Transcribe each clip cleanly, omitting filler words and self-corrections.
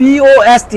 POST،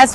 S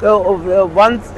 1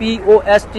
POST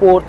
4